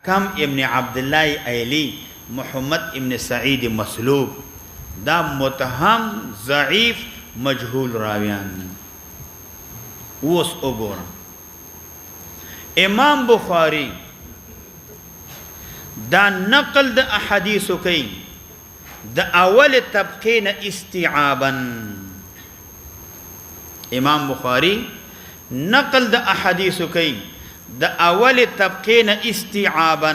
کم ابن عبدالله ایلی محمد ابن سعید مسلوب دا متهم ضعیف مجهول راویان اوس وګورم. امام بخاری دا نقل د احادیثو کوي د اول طبقه نه استیعابا. امام بخاری نقل د احادیثو کوي د اول طبقه نه استیعابا.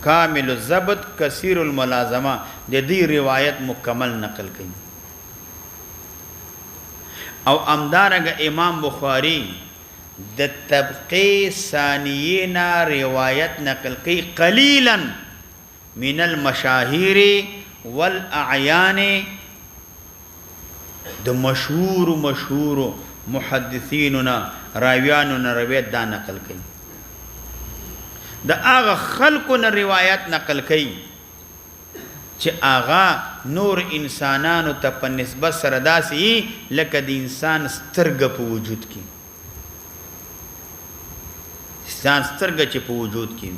کامل الضبط کثیر الملازمه د دې روایت مکمل نقل کوي. او امدارنګ امام بخاری د طبقه ثانیه نه روایت نقل کوي قلیلا من المشاهیر والاعیان د مشهور محدثیننا راویاننا روایت دا نقل کوي. د هغه خلقو نه روایت نقل کوي چې هغه نور انسانانو ته په نسبت سره داسې لکه د انسان سترګه په وجود کې، انسان سترګه چې په وجود کې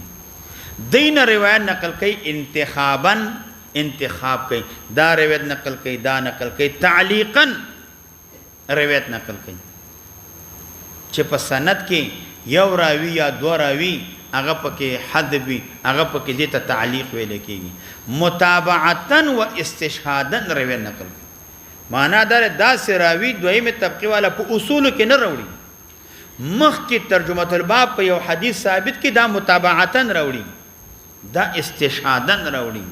دین روایت نقل کوي انتخابا، انتخاب کوي دا روایت نقل کوي، دا نقل کوي تعلیقا روایت نقل کوي چې په سند کې یو راوی یا دو راوی هغه پکې حد وي، هغه پکې دې ته تعلیق ویل کېږي. متابعتا و استشهادا روایت نقل کوي. معنا دا داسې راوی دویمه طبقه والا په اصول کې نه راوړي، مخکې ترجمه الباب په یو حدیث ثابت کې دا متابعتا راوړي، دا استشهادا راوړي.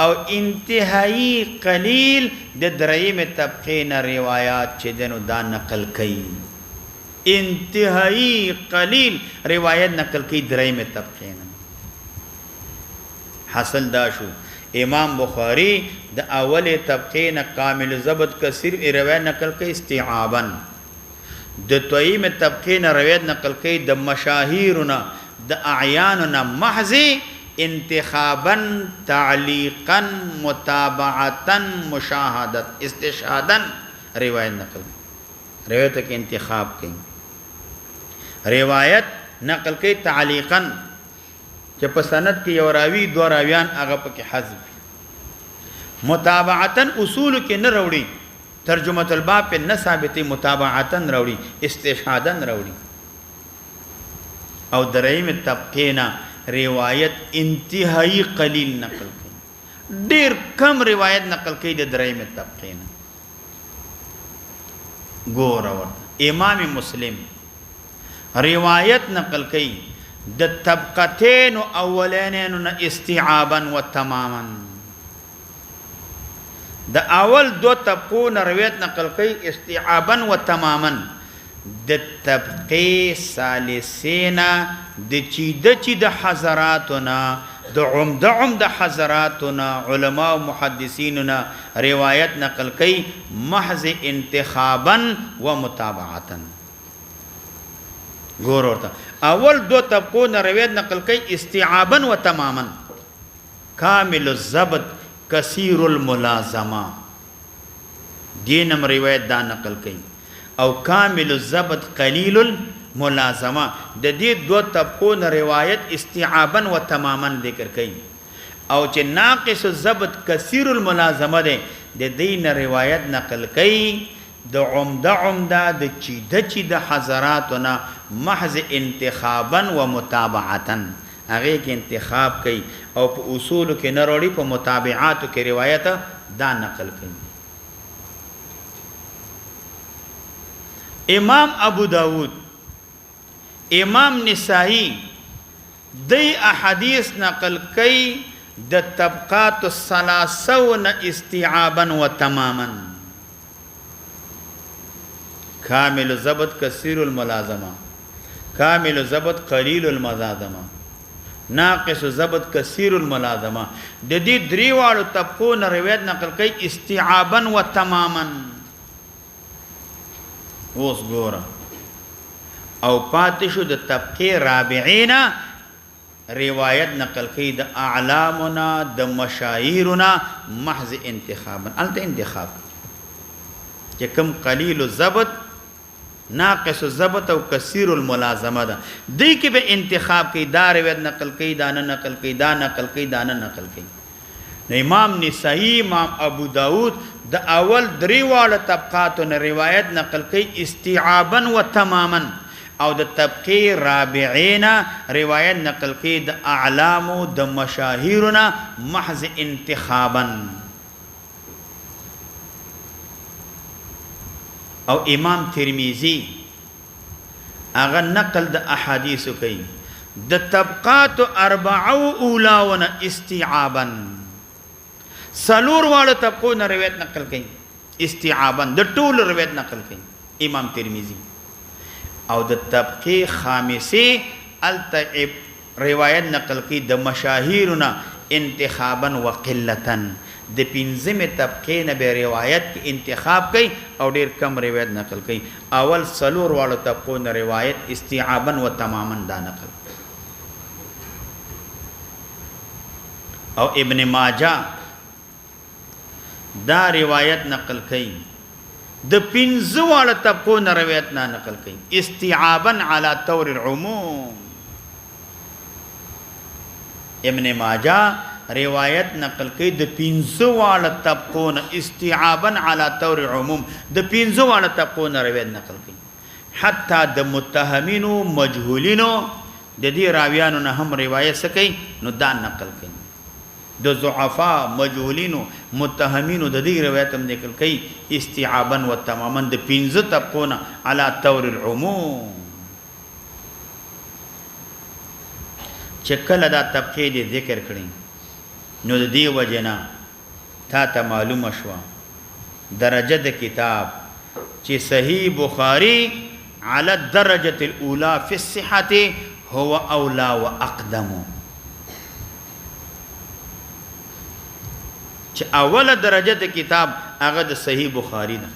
او انتهایی قلیل د درېمه طبقه نه روایت چې دنو دا نقل کوي. انتهایی قلیل روایت نقل کوي درېمه طبقه نه. حاصل دا شو امام بخاری د اوله طبقه نه کامل ضبط کثیر روایت نقل کوي استیعابا. د دویمه طبقه نه روایت نقل کوي د مشاهیرنا د اعیاننا محض انتخابا تعلیقا متابعتا مشاهدت استشهادا روایت نقل روایت کې انتخاب کوي. روایت نقل کوي تعلیقا چې په سند کې یو راوی دو راویان هغه پکې حذف. متابعتا اصول کې نه راوړي، ترجمه الباب په نه ثابتې متابعتا راوړي، استشهادا راوړي. او درېمه طبقه نه روایت انتهایی قلیل نقل کوي، ډیر کم روایت نقل کوي د درېمه طبقه نه. ګور ورته امام مسلم روایت نقل کوي د طبقتين اولینن نه استیعابا و تماما. د اول دو طبقو نه روایت نقل کوي استیعابا و تماما. د طبقه ثالثینا د چی د حضراتنا د عمده حضراتنا علماء و محدثیننا روایت نقل کوي محض انتخابا و متابعتا. ګور ورته اول دو طبقو نه روایت نقل کوي استیعابا و تماما. کامل الضبط کثیر الملازمه دینم روایت دا نقل کوي. او کامل الضبط قلیل الملازمه د دې دو طبقو نه روایت استیعابا و تماما ذکر کوي. او چې ناقص الضبط کثیر الملازمه ده د دې نه روایت نقل کوي د عمده د چی د حضراتنا محض انتخابا و متابعتا. هغه کې انتخاب کوي او په اصول کې نه وروړي، په متابعاتو کې روایت دا نقل کوي. امام ابو داود، امام نسائی دی احادیث نقل کوي د طبقات الثلاثه نه استیعابا و تماما. کامل ضبط کثیر الملازمه، کامل ضبط قلیل الملازمه، ناقص ضبط کثیر الملازمه. د دې دریوالو طبقو نه روایت نقل کوي استیعابا و تماما. اوس ګوره او پاتې شو د طبقه رابعینا روایت نقل کوي د اعلامنا د مشاهیرنا محض انتخابا. الته انتخاب چې کوم قلیل الضبط ناقص الضبط او کثیر الملازمه ده دی کې به انتخاب کوي دا روایت نقل کوي دا نه نقل کوي دا نقل کوي دا نه نقل کوي امام نسائی امام ابو داود د اول دریواله طبقاتو نه روایت نقل کوي استيعابا و تماما او د طبقه رابعین روایت نقل کوي د اعلام د مشاهیرنا محض انتخابا او امام ترمذی اغه نقل د احادیث کوي د طبقات اربعو اولاون استيعابا سلور واړه طبقو نه روایت نقل کوي استيعابا د ټول روایت نقل کوي امام ترمذی او د طبقه خامسه التعب روایت نقل کوي د مشاهیرنا انتخابا وقلتا د پنځمه طبقه نه به روایت کې انتخاب کوي او ډیر کم روایت نقل کوي اول سلور واړه طبقو نه روایت استيعابا و تماما دا نقل او ابن ماجه دا روایت نقل کئی د پنځه واړه طبقو نه روایت نه نقل کئی استيعابا على طور العموم ابن ماجه روایت نقل کئی د پنځه واړه طبقو نه استيعابا على طور العموم د پنځه واړه طبقو نه روایت نقل کئی حتی د متهمینو مجهولینو د دې راویانو نه هم روایت سکی نو دا نقل کئی د ضعفاء مجهولینو متهمینو د دې روایت هم نقل کوي استيعابا و تماما د پنځه طبقونه على طور العموم چې کله دا طبقه دې ذکر کړي نو د دې وجنا تا ته معلومه شو درجه د کتاب چې صحیح بخاری على الدرجه الاولى في الصحه هو اولى واقدم چې اوله درجه د کتاب هغه د صحیح بخاری ده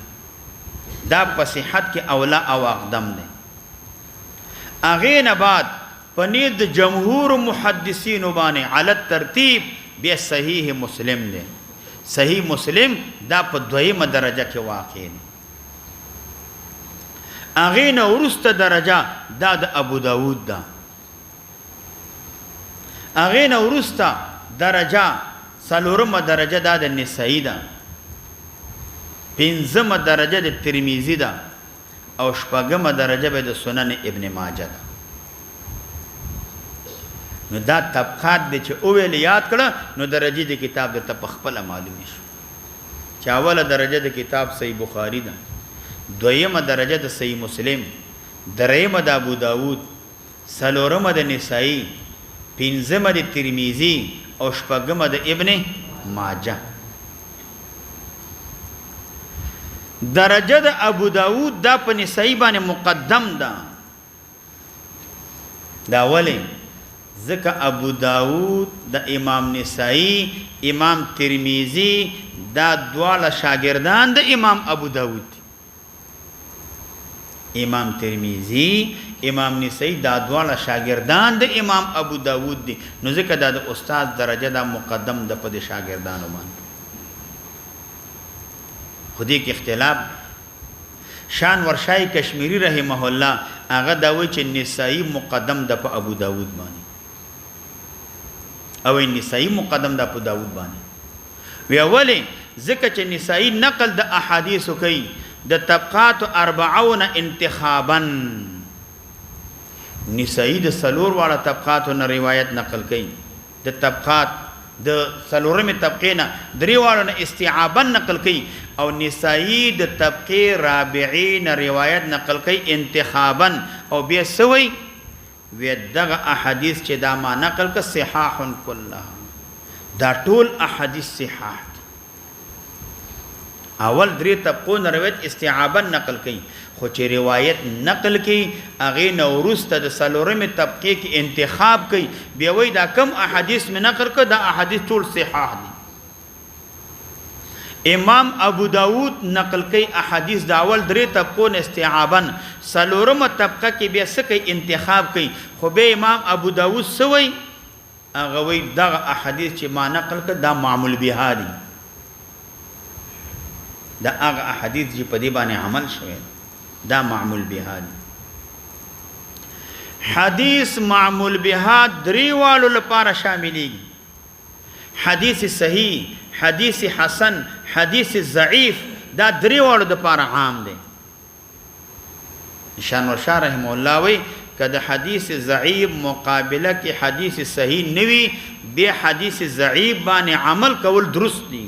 دا په صحت کې اوله او اقدم ده هغه نه بعد پنید د جمهور محدثین باندې علی الترتیب بیا صحیح مسلم ده صحیح مسلم دا په دویمه درجه کې واقع ده هغه نه ورسته درجه دا د ابو داود ده هغه نه ورسته درجه سلورم درجه دا د نسائی ده پنځم درجه د ترمذی ده او شپږم درجه به د سنن ابن ماجه ده نو دا طبقات دي چې او ویل یاد کړه نو درجه د کتاب د تخپل معلومه شو چې اوله درجه د کتاب صحیح بخاری ده دویمه درجه د صحیح مسلم دریمه د ابو داود سلورم د نسائی پنځم د ترمذی او شپږم د ابن ماجه درجه د ابو داود دا په نسائی باندې مقدم ده دا ولی ځکه ابو داود د امام نسائی امام ترمذی دا دواړه شاګردان د امام ابو داود امام ترمذی امام نسائی دا دواړه شاګردان د امام ابو داود دي نو ځکه دا د استاد درجه دا مقدم د په شاګردانو باندې خودی کې اختلاف شان ورشای کشمیری رحمه الله هغه دا وایي چې نسائی مقدم د په ابو داود باندې او نسائی مقدم د ابو داود باندې وی اولی ځکه چې نسائی نقل د احادیث کوي د طبقات 40 انتخابا نسائی د سلور واړه طبقاتو نه روایت نقل کوي د طبقات د سلورمه طبقه نه درې واړه نه استيعابا نقل کوي او نسائی د طبقه رابعین روایت نقل کوي انتخابا او بیا سوی و دغه احادیث چې دا ما نقل ک صحاح كلها دا ټول احادیث صحاح اول درې طبقو نه روایت استيعابا نقل کوي خو چې روایت نقل کوي هغه نورسته د سلورمه طبقه کې انتخاب کوي بیا وای دا کم احادیث مې نقل کړه دا احادیث ټول صحاح دي امام ابو داود نقل کوي احادیث د اول درې طبقو نه استيعابا سلورمه طبقه کې بیا سکه انتخاب کوي خو به امام ابو داود سوی هغه وای دا احادیث چې ما نقل کړه دا معمول بها دي دا هغه احادیث چې په دې باندې عمل شوی دا معمول بها دی حدیث معمول بها دریوالو لپاره شاملیږي حدیث صحیح حدیث حسن حدیث ضعیف دا دریوالو لپاره عام دی شانور شاه رحمه الله وی که د حدیث ضعیف مقابله کې حدیث صحیح نوي به حدیث ضعیف باندې عمل کول درست دي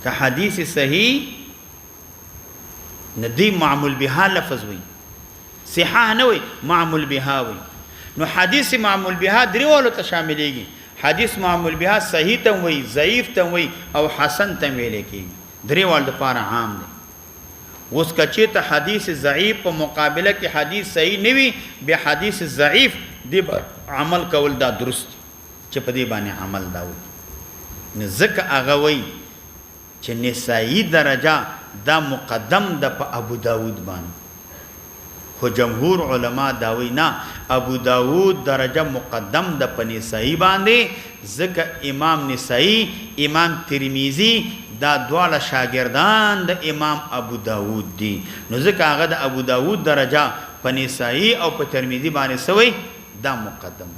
که حدیث صحیح ندی معمول بها لفظ وي صحاح نه وي معمول بها وي نو حدیث معمول بها دریوالو ته شاملېږي حدیث معمول بها صحیح ته وي ضعیف ته وي او حسن ته ویل کېږي دریوالو لپاره عام دي اوس کچې ته حدیث ضعیف په مقابله کې حدیث صحیح نه وي بیا حدیث ضعیف دی عمل کول دا درست چې په دې باندې عمل دا وي نو ځکه هغه وایي چې نسائی درجه دا مقدم ده په ابو داود باندې خو جمهور علما دا وایي نه ابو داود درجه مقدم ده په نسائی باندې ځکه امام نسائی امام ترمذی دا دواړه شاګردان د امام ابو داود دي نو ځکه هغه د ابو داود درجه په نسائی او په ترمذی باندې سوی دا مقدم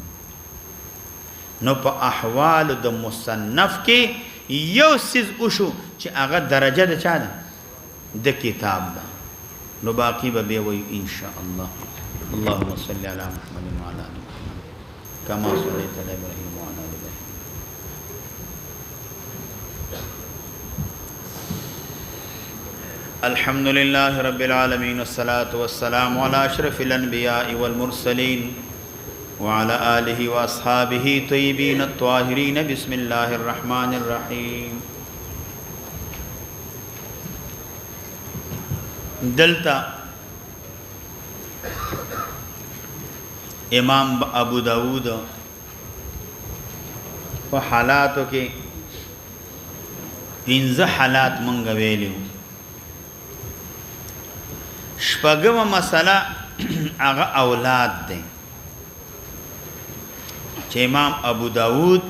نو په احوال د مصنف کې یو سیز وشو چې هغه درجه د چا ده د کتاب ده نو باقی به بیا وایو ان شاء الله اللهم صل علی محمد وعلى ال محمد كما صليت على ابراهيم وعلى ال ابراهيم الحمد لله رب العالمين والصلاة والسلام على أشرف الأنبياء والمرسلين وعلى آله وأصحابه طيبين الطاهرين بسم الله الرحمن الرحيم دلتا امام ابو داود په حالاتو کې پنځه حالات مونږ ویلو شپږمه مسله هغه اولاد دی چې امام ابو داود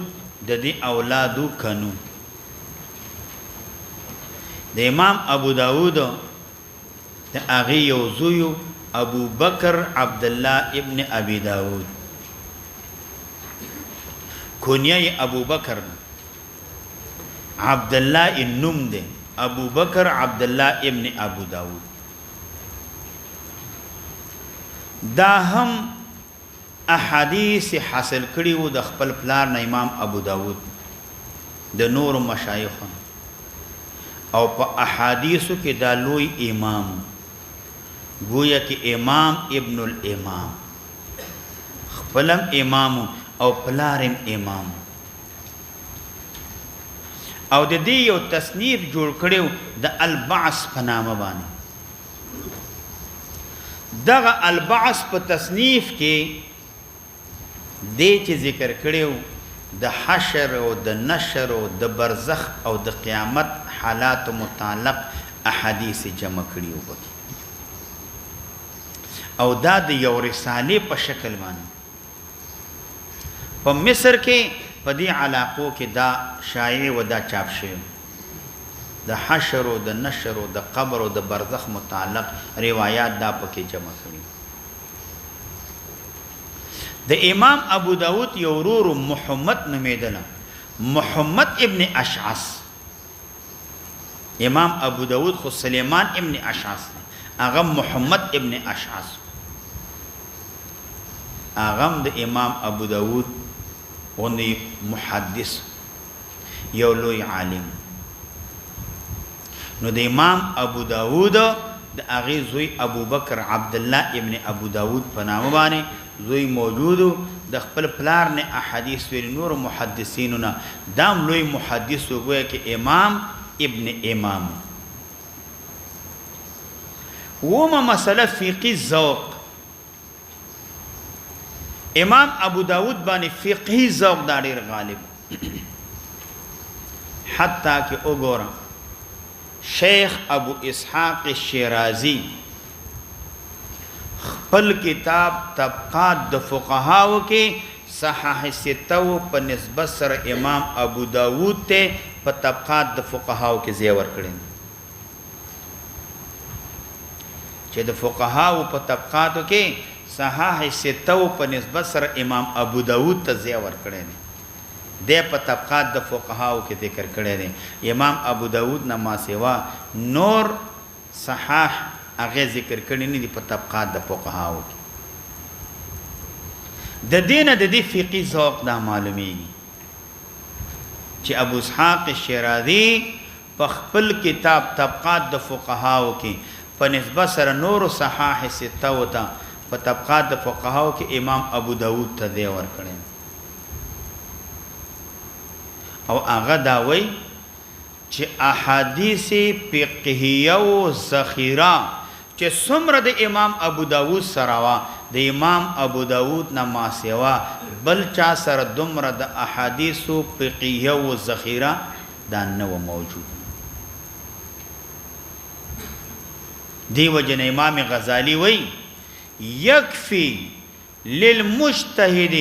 د دې اولادو کنو د امام ابو داود د هغه یو زوی ابو بکر عبد الله ابن ابي داود کنیه ابو بکر عبد الله النوم دی ابو بکر عبد الله ابن ابو داود دا هم احادیث حاصل کړي وو د خپل پلار نه امام ابو داود د نور مشایخ او په احادیثو کې دا لوی امام گویا کې امام ابن الامام خپلم امام او پلارم امام او د دې یو تصنیف جوړ کړو د البعث په نامه باندې دغه البعث په تصنیف کې دې چې ذکر کړو د حشر او د نشر او د برزخ او د قیامت حالات متعلق احادیث جمع کړیو پکې او دا د یو رساله په شکل باندې په مصر کې په دې علاقو کې دا شایع و دا چاپ شوی د حشر او د نشر او د قبر او د برزخ متعلق روایات دا پکې جمع کړي د امام ابو داود یو ورور محمد نومیدله محمد ابن اشعث امام ابو داود خو سلیمان ابن اشعث هغه محمد ابن اشعث هغه د امام ابو داود ونی محدث یو لوی عالم نو د امام ابو داود د هغه زوی ابو بکر عبد الله ابن ابو داود په نامه باندې زوی موجودو د خپل پلار نه احادیث ویل نور محدثینو نه دام لوی محدث وګوي کې امام ابن امام وما مسله فقهي ذوق امام ابو داود باندې فقهي ذوق دا ډیر غالب حتی کہ وګورم شیخ ابو اسحاق الشیرازی خپل کتاب طبقات د فقهاو کې صحاح ستو په نسبت سره امام ابو داود ته په طبقات د فقهاو کې ځای ورکړي چې د فقهاو په طبقاتو کې صحاح ستو په نسبت سره امام ابو داود ته ځای ورکړی دی د په طبقات د فقهاو کې ذکر کړی دی امام ابو داود نه ما سوا نور صحاح هغه ذکر کړی نه دی په طبقات د فقهاو کې د دینه د دې فقهي ذوق دا معلومیږي چې ابو اسحاق شیرازی په خپل کتاب طبقات د فقهاو کې په نسبت سره نور صحاح سته وتا په طبقات د فقهاو کې امام ابو داود ته دی ورکړی او هغه دا وایي چې احادیث فقهیه او ذخیره چې څومره د امام ابو داود سره وا د امام ابو داود نه ما سوا بل چا سره دومره د احادیث فقهیه او ذخیره دا نه و موجود دی وجه امام غزالی وی یکفی للمجتهد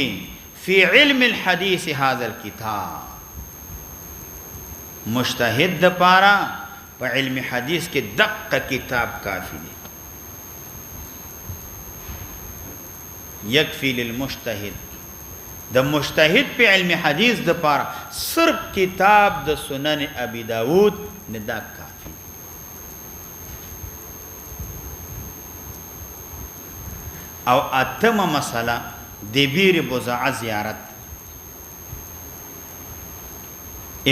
فی علم الحدیث هذا الكتاب مجتهد د پارا په علم حدیث کې دقه کتاب کافی دی یکفی للمجتهد د مجتهد په علم حدیث د پارا صرف کتاب د سنن ابي داود نه دا کافی او اتمه مسله د بیر بزع زیارت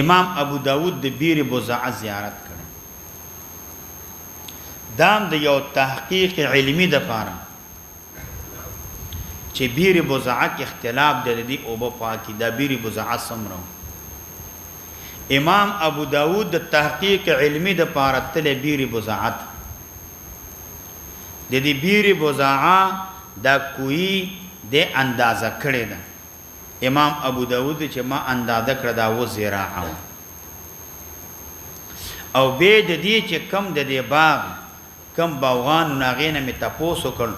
امام ابو داود د بیر بزع زیارت کړي دام د یو تحقیق علمی د پاره چې بیر بزع کې اختلاف د دې او په پاکي د بیر بزع سمرو امام ابو داود د تحقیق علمی د پاره تل بیر بزعت د دې بیر بزع دا کوئی د اندازه کړي ده امام ابو داود چې ما اندازه کړ دا و زراعه او به د دې چې کم د دې باغ کم باغان ناغینه می تاسو کړ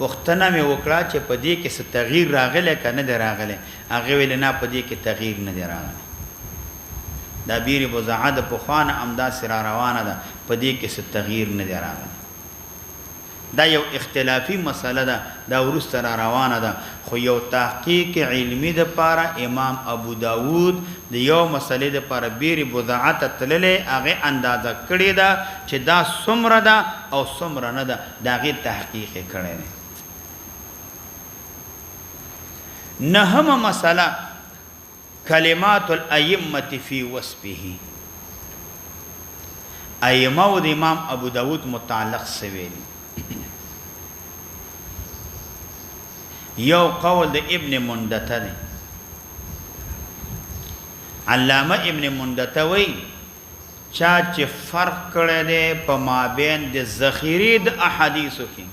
وختنه می وکړه چې په دې کې څه تغییر راغله کنه دی راغله هغه ویل نه په دې کې تغییر نه دی راغله دا بیر بزعه د پخوانه امداد سره روانه ده په دې کې څه تغییر نه دی راغله دا یو اختلافی مسله ده دا ورسته روانه ده خو یو تحقیق علمی ده پاره امام ابو داود د یو مسلې ده پاره بیر بضاعت تللې هغه اندازه کړی ده چې دا څومره ده او څومره نه ده دا غي تحقیق کړی دی نهمه مسله کلمات الائمه فی وصفه ائمه د امام ابو داود متعلق سویلی یو قول د ابن مندته دی علامه ابن مندته وی چا چې فرق کړی دی په مابین د ذخیره د احادیثو کې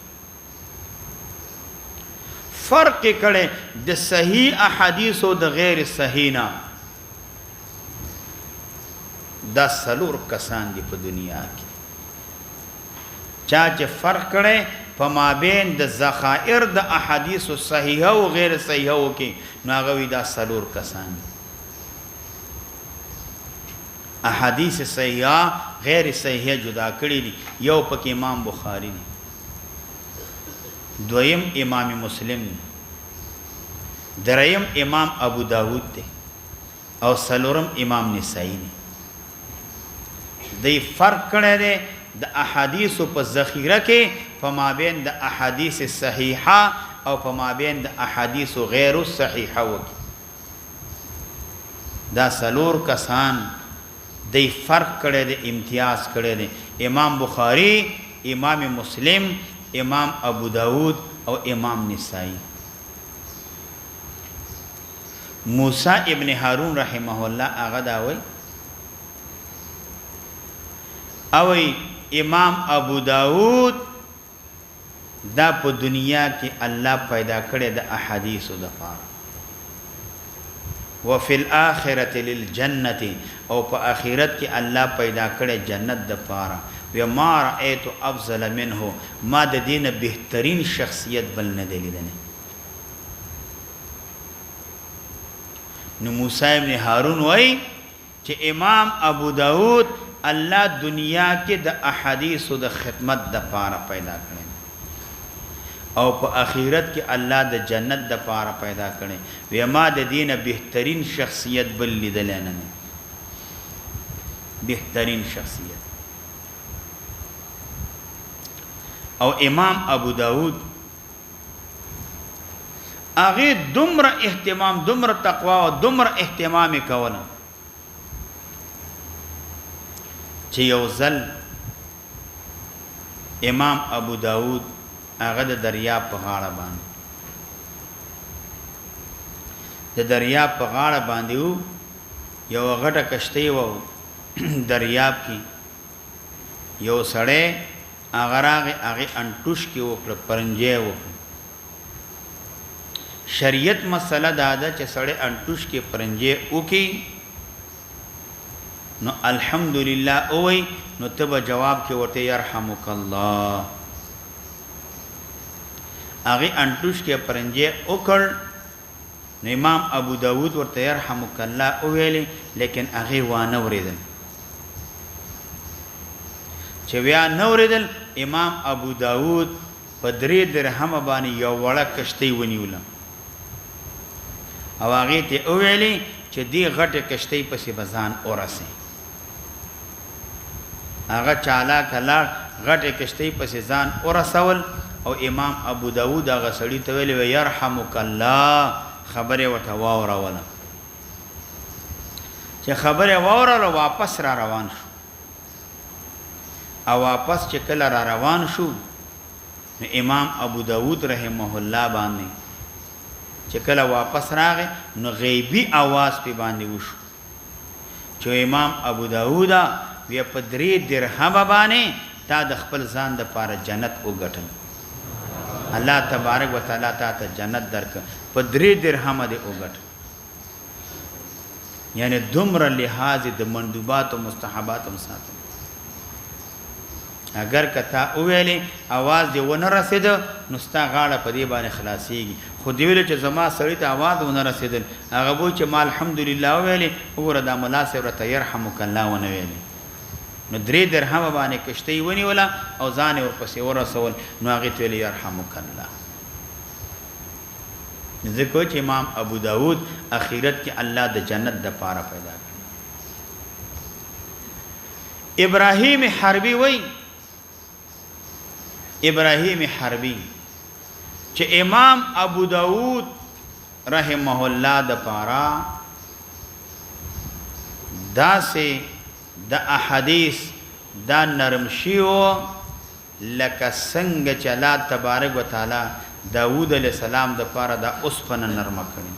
فرق کړی د صحیح احادیث او د غیر صحیح نه دا سلور کسان دي په دنیا کې چا چې فرق کړی په مابین د ذخائر د احادیث صحیحه او غیر صحیحه کې نو هغه دا سلور کسان احادیث صحیحه غیر صحیحه جدا کړی دي یو پکې امام بخاری دی دویم امام مسلم دی دریم امام ابو داود دی او سلورم امام نسائی دی دی فرق کړی دی د احادیث په ذخیره کې په مابین د احادیث صحیحه او په مابین د احادیث غیر صحیحه وکي دا سلور کسان دی فرق کړي د امتیاز کړي دي امام بخاری امام مسلم امام ابو داود او امام نسائی موسی ابن هارون رحمه الله هغه دا وای او امام ابو داود دا په دنیا کې الله پیدا کړی د احادیثو د پاره وفي الاخره للجنه او په اخرت کې الله پیدا کړی جنت د پاره وما رأيت افضل منه ما د دین بهترین شخصیت بل نه دلیدنه نو موسی ابن هارون وای چې امام ابو داود الله دنیا کې د احادیث او د خدمت د پاره پیدا کړی او په اخرت کې الله د جنت د پاره پیدا کړي وی ما د دینه بهترین شخصیت بل لیدل نه بهترین شخصیت او امام ابو داود هغه دومره اهتمام دومره تقوا او دومره اهتمام کوله چې یو ځل امام ابو داود هغه د دریاب په غاړه باندې د دریاب په غاړه باندې یو غټه کشتی و دریاب کې یو سړی هغه انټوش کې وکړ پرنجې وکړ شریعت مسله دا ده چې سړی انټوش کې پرنجې وکړي نو الحمدلله اوي نو تب جواب کې ورته يرحمک الله هغه انټوش کې پرنجې وکړ نو امام ابو داود ورته يرحمک الله اویل لیکن هغه وانه ورېدل چې بیا نو ورېدل امام ابو داود په 3 درهم باندې یو وړه کشتی ونیول او هغه ته اویلې چې دی غټه کشتی پسې بزان اورسه هغه چالا کلا غټه کشتی پسې ځان اورسول او امام ابو داود هغه سړی ته ویل يرحمک الله خبره وته واوروله چې خبره واوروله واپس را روان شو او واپس چې کله را روان شو نو امام ابو داود رحمه الله باندې چې کله واپس راغی نو غیبی आवाज په باندې وشو چې امام ابو داود بیا په 3 درهم باندې تا د خپل ځان د پاره جنت وګټل الله تبارک وتعالى تا ته جنت درک په 3 درهم دې وګټل یعنی دومره لحاظ د مندوبات او مستحبات هم ساتل اگر کتا اویلې आवाज دی ونه رسید نو ستا غاړه په دې باندې خلاصيږي خو دی ویل چې زما سړی ته आवाज ونه رسیدل هغه وو چې ما الحمدلله ویلې وګوره دا مناسب رته يرحمک الله ونه ویلې نو 3 درهم باندې کشتی ونیولا او ځان ورپسې ورسول نو هغه ته ویل يرحمک الله ذکر چې امام ابو داود اخرت کې الله د جنت د پاره پیدا کړ ابراهیم حربی وای ابراهیم حربی چې امام ابو داود رحمه الله د پارا دا سه د احادیث دا نرم شیو لکه څنګه چې الله تبارک وتعالى داود علیہ السلام د پارا دا اوسپنه نرمه کړي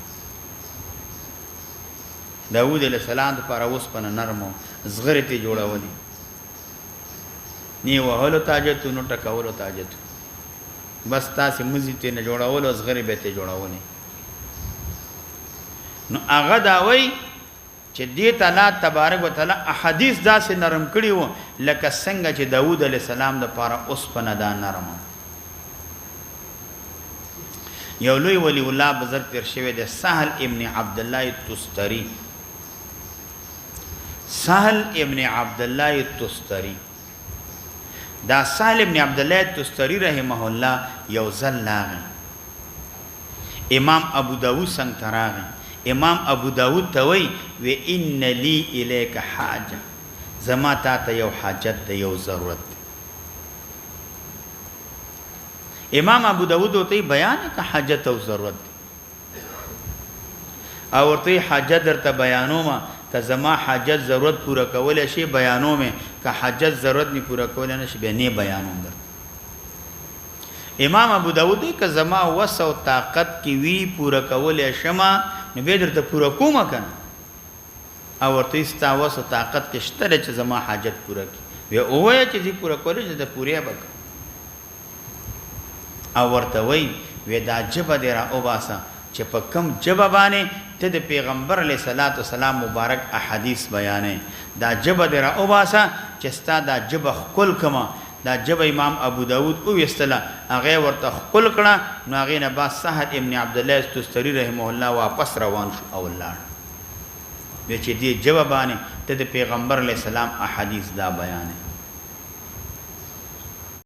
داود علیہ السلام د پارا اوسپنه نرمو زغره ته جوړولې نی وهلو تاجتو نو ټکاولو تاجتو بس تاسو مزي ته نه جوړاولو زغری به ته جوړاولې نو هغه دا وای چې دې تعالی تبارک وتعالى احادیث داسې نرم کړي وو لکه څنګه چې داوود علیہ السلام د پاره اوس پندا نرم یو لوی ولی الله بزرگ تر شوی د سهل ابن عبد الله التستری سهل ابن عبد الله التستری دا سهل ابن عبد الله التستری رحمه الله یو زلاغ امام ابو داود څنګه تراغ امام ابو داود توي و ان لي اليك حاجه زما تا ته یو حاجت ده یو ضرورت امام ابو داود ته بیان کا حاجت او ضرورت او ته حاجت درته بیانوما که زما حاجت ضرورت پورا کول شي بیانو میں که حاجت ضرورت نه پورا کول نه شي به نه بیانوم در امام ابو داود که زما وس او طاقت کی وی پورا کول شمه نو به درته پورا کوم کنه او ورته استا وس او طاقت کې شته چې زما حاجت پورا کی وی اوه چې دې پورا کول چې د پوریا بک او ورته وی دا جبه دی را او باسا چې په کم جبه باندې ته د پیغمبر علیه الصلاۃ والسلام مبارک احادیث بیانې دا جبه دی را او باسا چې ستا دا جبه خپل کما دا جبه امام ابو داود او وستله هغه ورته خپل کړه نو هغه نه با سهل ابن عبد الله التستری رحمه الله واپس روان شو او الله به چې دې جواب باندې ته د پیغمبر علیه السلام احادیث دا بیانې